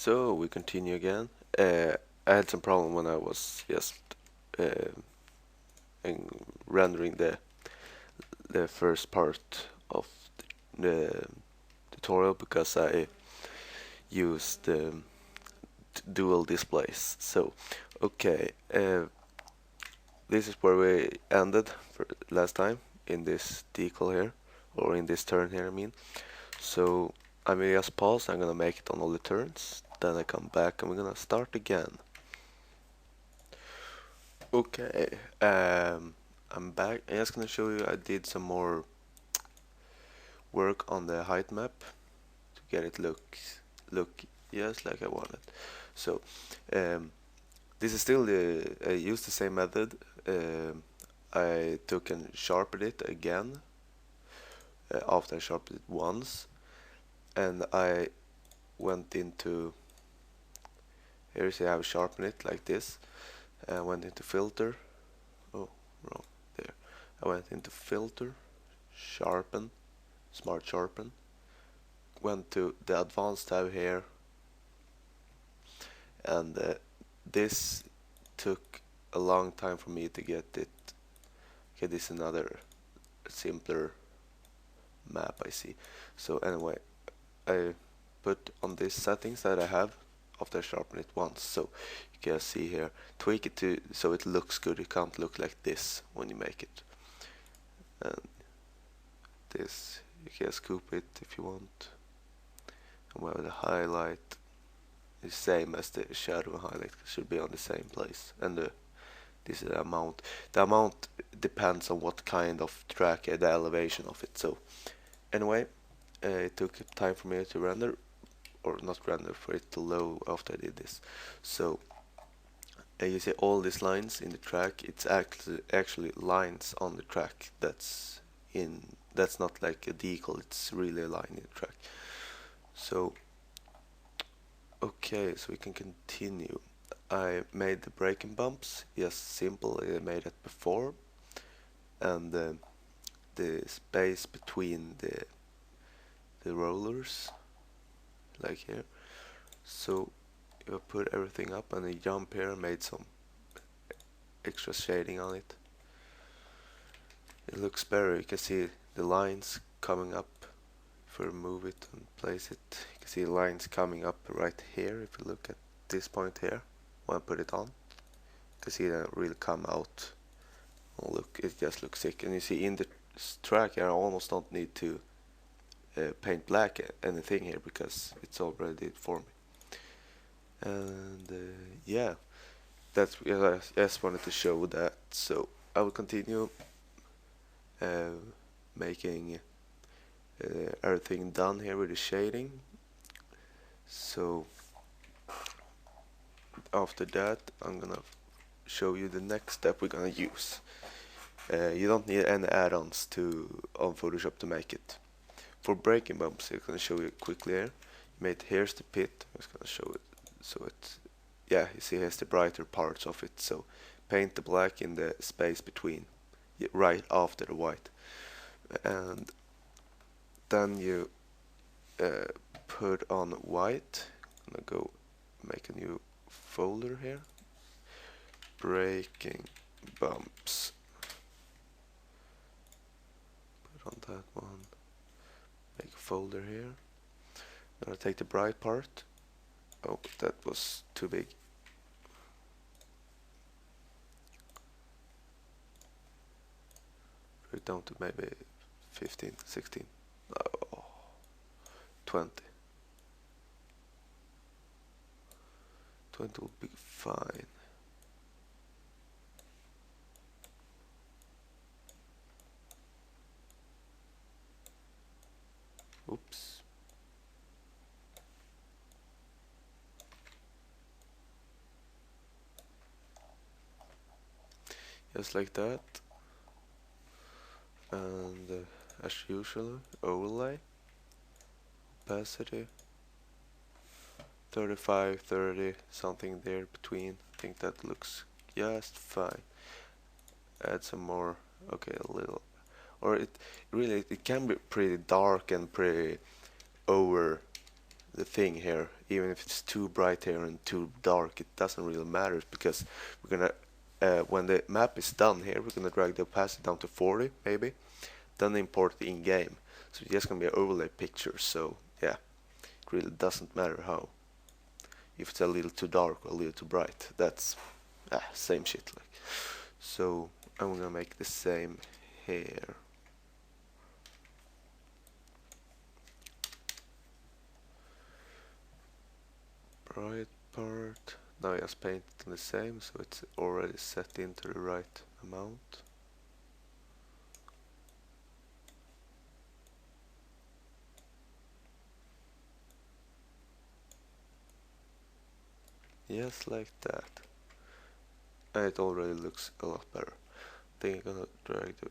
So we continue again. I had some problem when I was just uh, rendering the first part of the tutorial because I used dual displays. So okay, this is where we ended for last time in this decal here, or in this turn here, I mean. So I'm gonna just pause. I'm gonna make it on all the turns. Then I come back and we're gonna start again. Okay, I'm back. I'm just gonna show you I did some more work on the height map to get it look just like I wanted. So this is still I used the same method. I took and sharpened it again after I sharpened it once, and I went into here. You see I have sharpened it like this. I went into filter. Oh, wrong there. I went into filter, sharpen, smart sharpen, went to the advanced tab here, and this took a long time for me to get it. Okay, this is another simpler map I see. So anyway, I put on these settings that I have after I sharpen it once. So you can see here, tweak it to so it looks good. It can't look like this when you make it. And this, you can scoop it if you want. And where the highlight is same as the shadow and highlight, should be on the same place. And this is the amount. The amount depends on what kind of track, the elevation of it. So anyway, it took time for me to render, or not render, for it to load after I did this. So you see all these lines in the track. It's actually lines on the track. That's not like a decal. It's really a line in the track. So okay, so we can continue. I made the braking bumps, just simple. I made it before, and the space between the rollers, like here. So I put everything up, and I jump here and made some extra shading on it. It looks better. You can see the lines coming up. If we remove it and place it, you can see lines coming up right here. If you look at this point here, when I put it on, you can see that really come out. Oh, look, it just looks sick. And you see in the track here, I almost don't need to paint black anything here because it's already did for me. And yeah, that's I just wanted to show that. So I will continue making everything done here with the shading. So after that, I'm gonna show you the next step we're gonna use. You don't need any add-ons on Photoshop to make it. For braking bumps, I'm gonna show you quickly here. Here's the pit. I'm just gonna show it. So it's, yeah, you see here's the brighter parts of it. So paint the black in the space between, right after the white, and then you put on white. I'm gonna go make a new folder here. Braking bumps. Put on that one. Make a folder here. I'm gonna take the bright part. Oh, that was too big. Put it down to maybe 15, 16. Oh, 20. 20 would be fine. Oops. Just like that. And as usual, overlay, opacity, 35, 30, something there between. I think that looks just fine. Add some more. Okay, a little. Or it can be pretty dark and pretty over the thing here, even if it's too bright here and too dark, it doesn't really matter because we're gonna when the map is done here, we're gonna drag the opacity down to 40 maybe, then import it in game. So it's just gonna be an overlay picture. So yeah, it really doesn't matter how, if it's a little too dark or a little too bright. That's same shit. Like, so I'm gonna make the same here. Bright part. Now I just paint it on the same, so it's already set into the right amount. Yes, like that. And it already looks a lot better. I think I'm gonna drag the,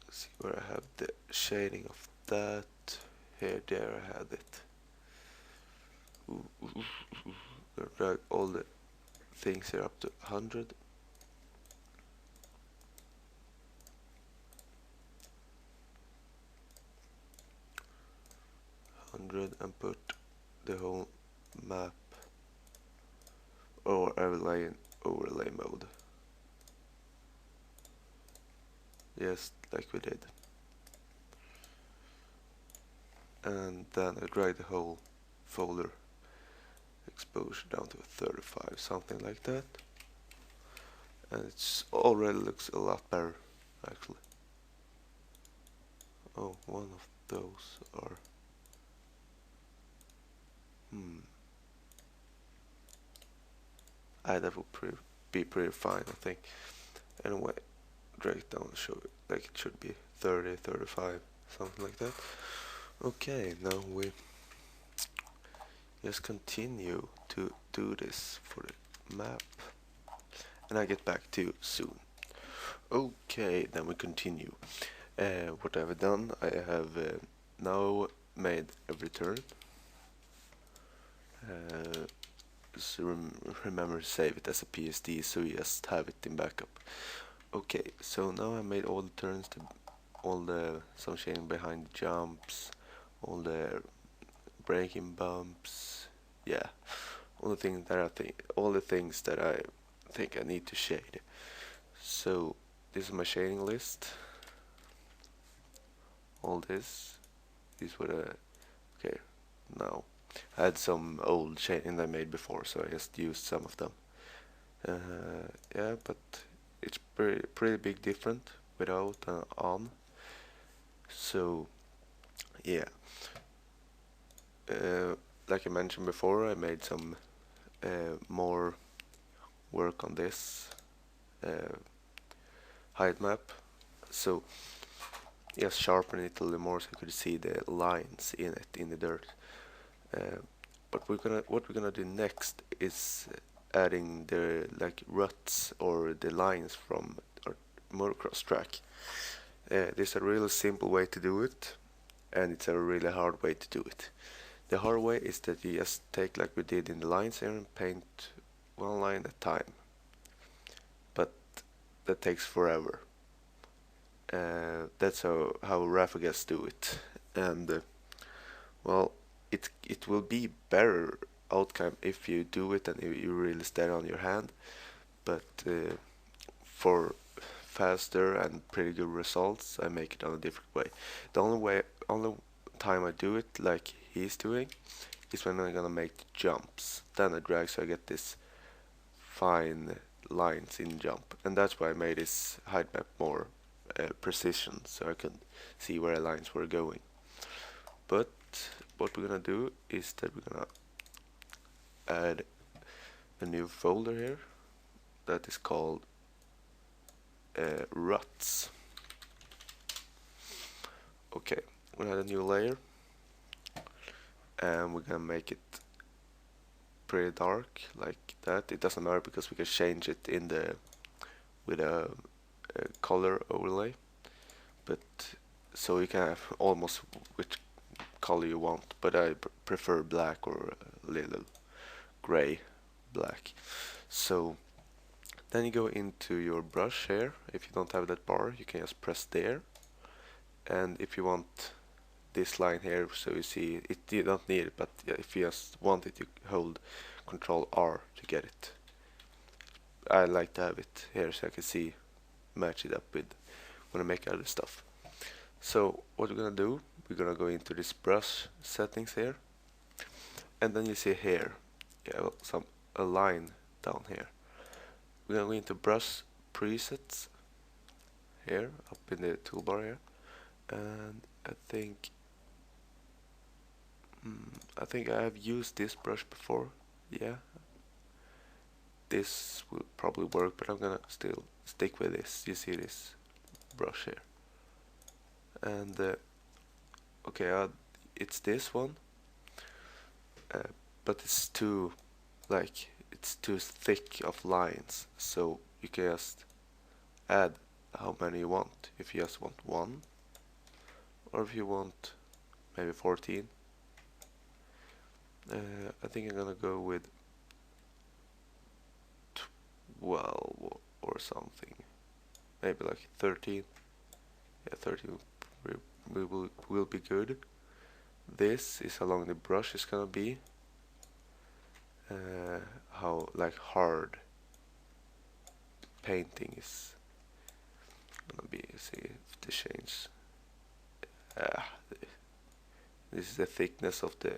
see where I have the shading of that. Here, there I had it. Gonna drag all the things here up to 100. And put the whole map or overlay in overlay mode. Yes, like we did. And then I drag the whole folder exposure down to 35, something like that. And it already looks a lot better, actually. Oh, one of those are... that would be pretty fine, I think. Anyway, drag it down and show it like it should be 30, 35, something like that. Okay, now we just continue to do this for the map. And I get back to you soon. Okay, then we continue. What I have done, I have now made a return. So remember to save it as a PSD, so you just have it in backup. Okay, so now I made all the turns, all the some shading behind the jumps, all the braking bumps, yeah, all the things that I think I need to shade. So this is my shading list. All this what okay, now I had some old shading I made before, so I just used some of them. Yeah, but it's pretty big different without on. So yeah, like I mentioned before, I made some more work on this height map. So just sharpen it a little more so you could see the lines in it in the dirt. But what we're gonna do next is adding the ruts or the lines from our motocross track. There's a really simple way to do it, and it's a really hard way to do it. The hard way is that you just take like we did in the lines here and paint one line at a time. But that takes forever. That's how Rafagas do it, and well, it will be better outcome if you do it and you really stay on your hand, but for faster and pretty good results, I make it on a different way. The only time I do it like he's doing is when I'm gonna make the jumps. Then I drag so I get this fine lines in jump, and that's why I made this height map more precision, so I could see where the lines were going. But what we're gonna do is that we're gonna add a new folder here that is called ruts. Okay, we're gonna add a new layer, and we're gonna make it pretty dark like that. It doesn't matter because we can change it in the with a color overlay, but so you can have almost which color you want, but I prefer black or a little gray black. So then you go into your brush here. If you don't have that bar, you can just press there, and if you want this line here, so you see it. You don't need it, but if you just want it, you hold Control R to get it. I like to have it here so I can see, match it up with when I make other stuff. So what we're gonna do, we're gonna go into this brush settings here, and then you see here, a line down here. We're gonna go into brush presets here, up in the toolbar here, and I think I have used this brush before. Yeah, this will probably work, but I'm gonna still stick with this. You see this brush here, and okay, it's this one, but it's too thick of lines, so you can just add how many you want. If you just want one, or if you want maybe 14. I think I'm gonna go with 12 or something, maybe like 13. Yeah, 13 will be good. This is how long the brush is gonna be, how like hard painting is gonna be. See if the change. This is the thickness of the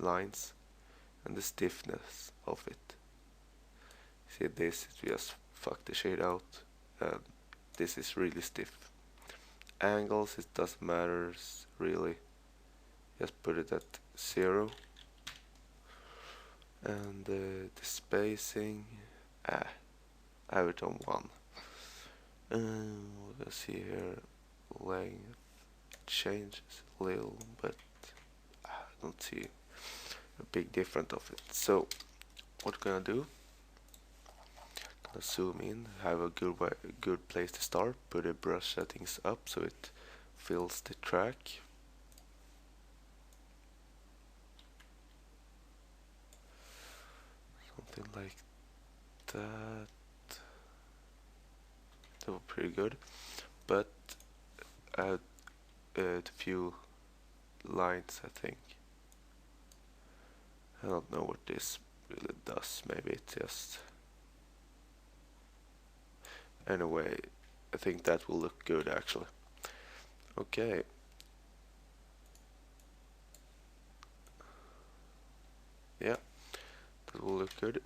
lines and the stiffness of it. See this, it just fuck the shade out, and this is really stiff. Angles, it doesn't matter really. Just put it at 0. And the spacing, I have it on 1. Let's see here, length changes a little, but I don't see a big difference of it. So what we're gonna do, gonna zoom in, have a good place to start, put the brush settings up so it fills the track. Something like that. That was pretty good, but add a few lines, I think. I don't know what this really does. Maybe it's just... Anyway, I think that will look good actually. Okay. Yeah, that will look good.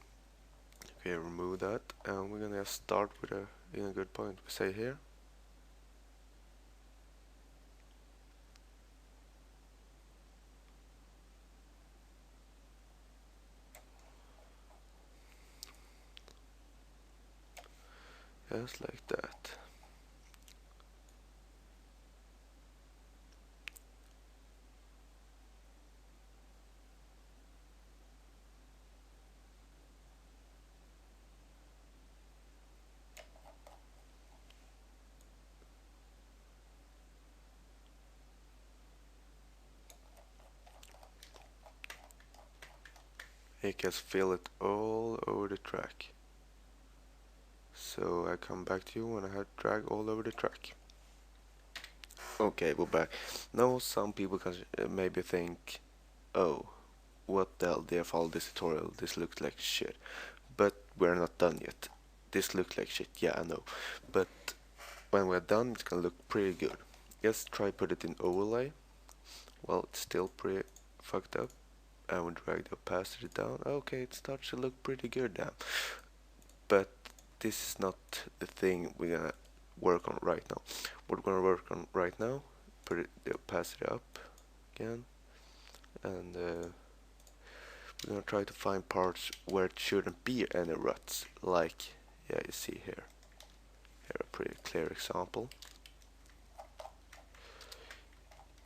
Okay, remove that, and we're gonna start with a good point. We say here. Just like that. You can fill it all over the track. So I come back to you when I have drag all over the track. Okay, we're back. Now some people can maybe think, oh, what the hell, they have followed this tutorial, this looks like shit. But we're not done yet. This looks like shit, yeah I know. But when we're done, it's gonna look pretty good. Just try put it in overlay. Well, it's still pretty fucked up. And we drag the opacity down. Okay, it starts to look pretty good now. But this is not the thing we're gonna work on right now. What we're gonna work on right now, put the opacity up again, and we're gonna try to find parts where it shouldn't be any ruts, like, yeah, you see here. Here a pretty clear example.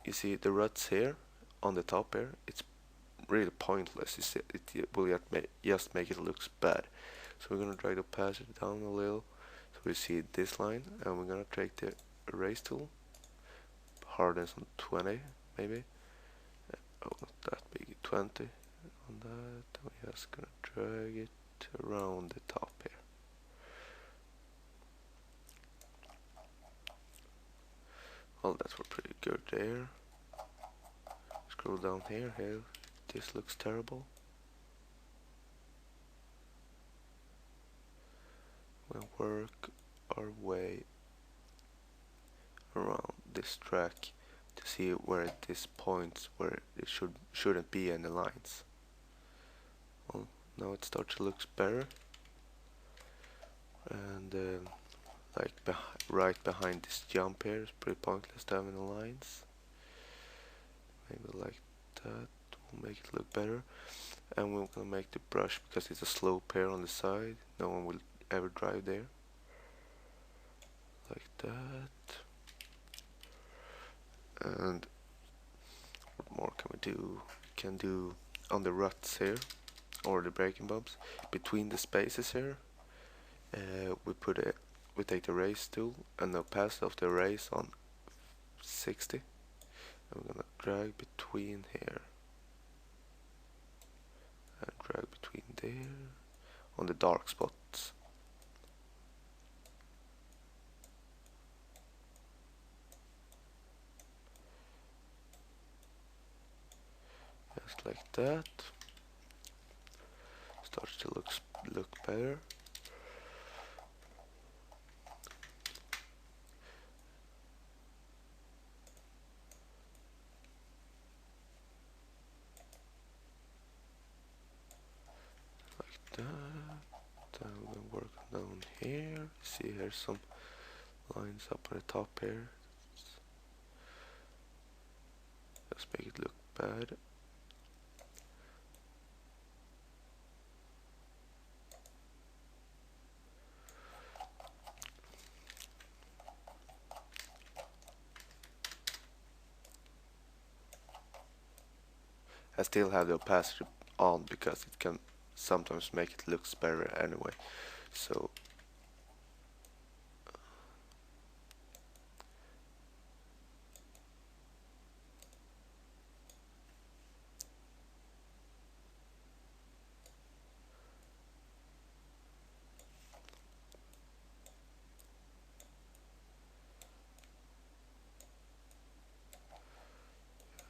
You see the ruts here on the top here, it's really pointless. You see, it will just make it look bad. So we're gonna drag the opacity down a little, so we see this line, and we're gonna take the erase tool, hardness on 20 maybe. Oh, not that big, 20 on that. We're just gonna drag it around the top here. Well, that's pretty good there. scroll down here. This looks terrible. We'll work our way around this track to see where this points where it shouldn't be any lines. Well, now it starts to look better, and like right behind this jump here, it's pretty pointless to have any lines. Maybe like that will make it look better. And we're gonna make the brush, because it's a slope here on the side, no one will ever drive there, like that. And what more can we do? We can do on the ruts here, or the braking bumps between the spaces here. We take the erase tool and the opacity of the erase on 60, and we're gonna drag between here and drag between there on the dark spots. Just like that. Starts to look better. That. Then we're gonna work down here. See, here's some lines up on the top here. Just make it look bad. I still have the opacity on because it can sometimes make it look better anyway. So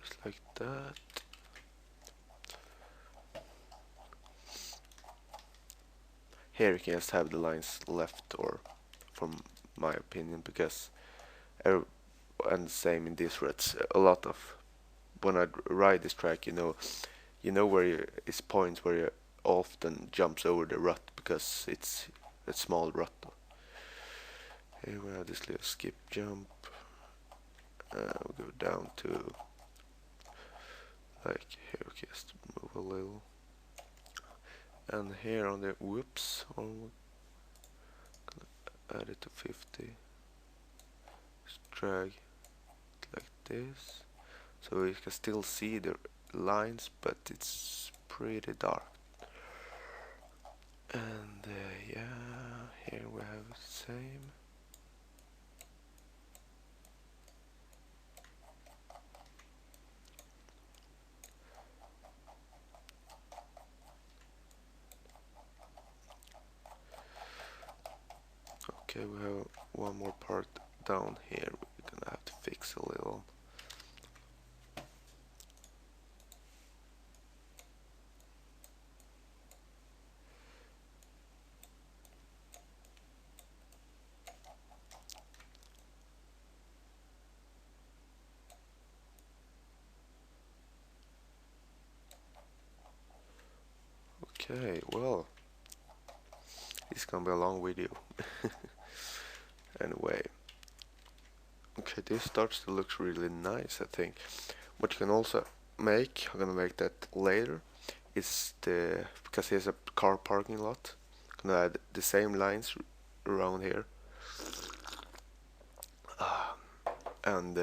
just like that. Here you can just have the lines left, or from my opinion, because and same in this ruts. A lot of when I ride this track, you know where it's points where you often jumps over the rut because it's a small rut. Here we have this little skip jump. We'll go down to like here. Okay, just move a little. And here on the whoops, I'm gonna add it to 50. Just drag it like this, so you can still see the lines, but it's pretty dark. And yeah, here we have the same. Okay, we have one more part down here we're gonna have to fix a little. Okay, well, it's gonna be a long video. Anyway, okay, this starts to look really nice, I think. What you can also make, I'm gonna make that later, is because here's a car parking lot, I'm gonna add the same lines around here. And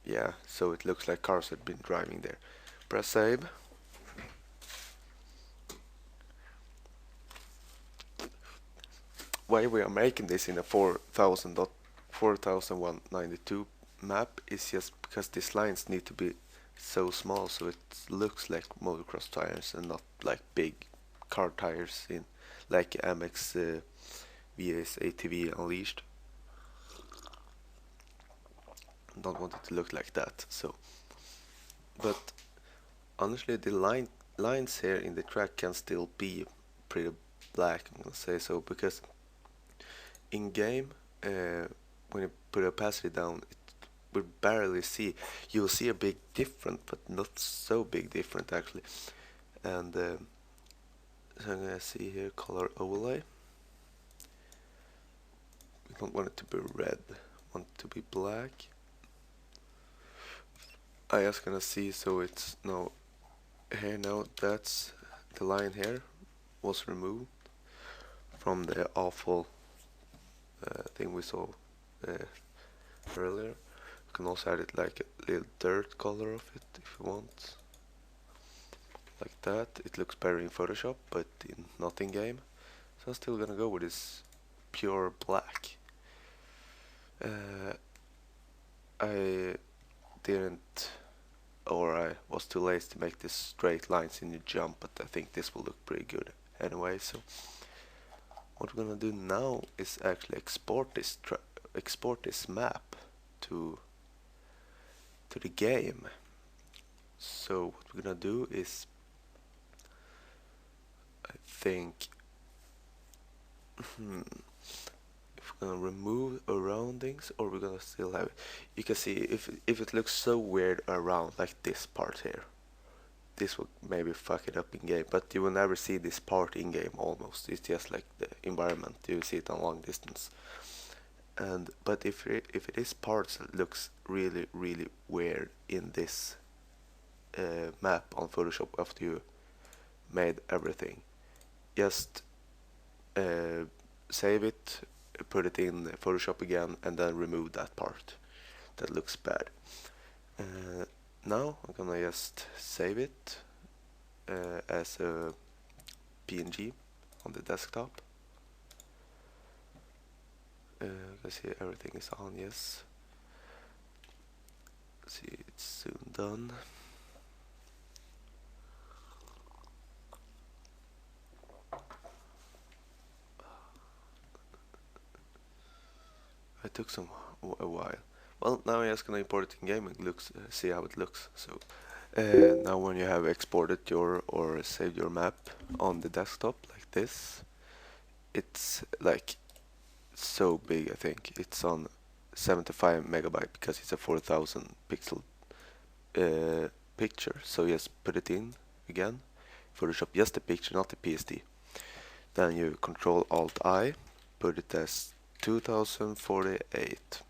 yeah, so it looks like cars had been driving there. Press save. Why we are making this in a 4192 map is just because these lines need to be so small so it looks like motocross tires and not like big car tires in like MX VS ATV Unleashed. Don't want it to look like that, so but honestly the lines here in the track can still be pretty black, I'm gonna say so, because in game, when you put opacity down, it will barely see. You'll see a big difference, but not so big difference actually. And so I'm gonna see here color overlay. We don't want it to be red, want it to be black. I just gonna see, so it's no here now. That's the line here was removed from the awful thing we saw earlier. You can also add it like a little dirt color of it if you want, like that. It looks better in Photoshop, but not in game. So I'm still gonna go with this pure black. I didn't, or I was too lazy to make this straight lines in the jump, but I think this will look pretty good anyway. So what we're gonna do now is actually export this map to the game. So what we're gonna do is, I think, if we're gonna remove surroundings, or we're gonna still have it. You can see if it looks so weird around, like this part here, this will maybe fuck it up in game, but you will never see this part in game almost. It's just like the environment, you see it on long distance. And but if it is parts that looks really weird in this map on Photoshop after you made everything, just save it, put it in Photoshop again, and then remove that part that looks bad. Now I'm gonna just save it as a PNG on the desktop. Let's see, everything is on, yes. See, it's soon done. It took a while. Well, now I'm just gonna import it in game and see how it looks. So now when you have exported or saved your map on the desktop like this, it's like so big. I think it's on 75 megabyte because it's a 4000 pixel picture. So just put it in again, Photoshop, just the picture, not the PSD. Then you Control Alt I, put it as 2048.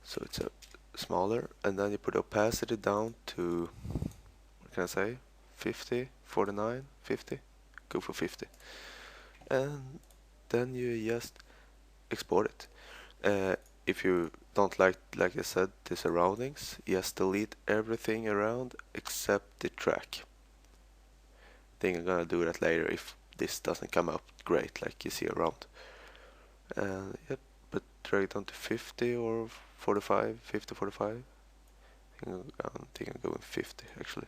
So it's a smaller, and then you put opacity down to, what can I say, 50, 49, 50, go for 50, and then you just export it. If you don't like I said, the surroundings, just delete everything around except the track. I think I'm gonna do that later if this doesn't come out great like you see around. And yep, but drag it down to 50 or 45, 50, 45. I think I'm going 50 actually.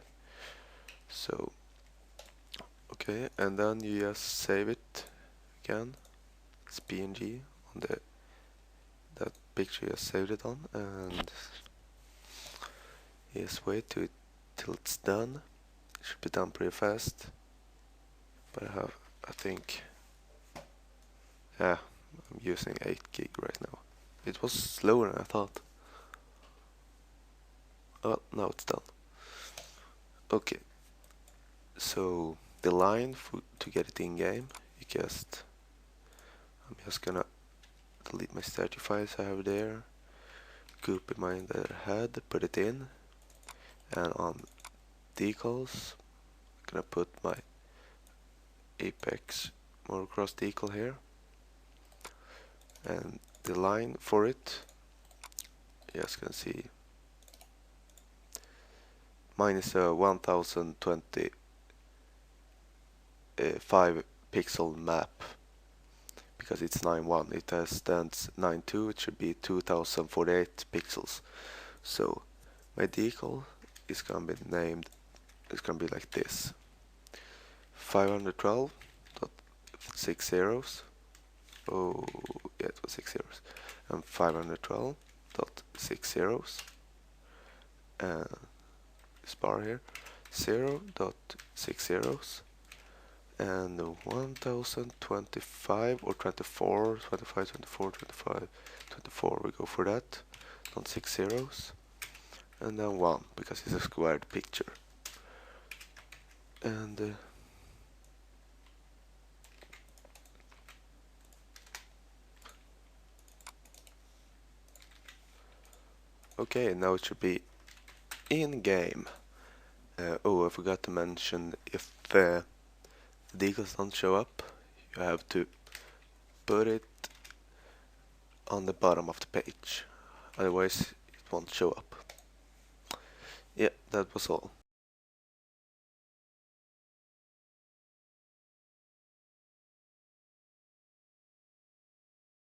So, okay, and then you just save it again. It's PNG on that picture you saved it on, and just wait till it's done. It should be done pretty fast. But I think, yeah, I'm using 8 gig right now. It was slower than I thought. Oh, now it's done. Okay, so the line to get it in game, I'm just gonna delete my statue files I have there, copy my entire head, put it in, and on decals, I'm gonna put my apex motocross decal here, and the line for it, you just gonna see mine is a 1025 pixel map because it's 9.1. It has stands 9.2. It should be 2048 pixels. So my decal is gonna be named. It's gonna be like this: 512.6 zeros. Oh yeah, it was 6 zeros, and 512.6 zeros. this bar here, 0.6 zeros, and 1025 or 24, 25, 24, 25, 24, we go for that, on 6 zeros, and then 1, because it's a squared picture. And okay, now it should be in game. Oh, I forgot to mention, if the decals don't show up, you have to put it on the bottom of the page, otherwise it won't show up. Yeah, that was all.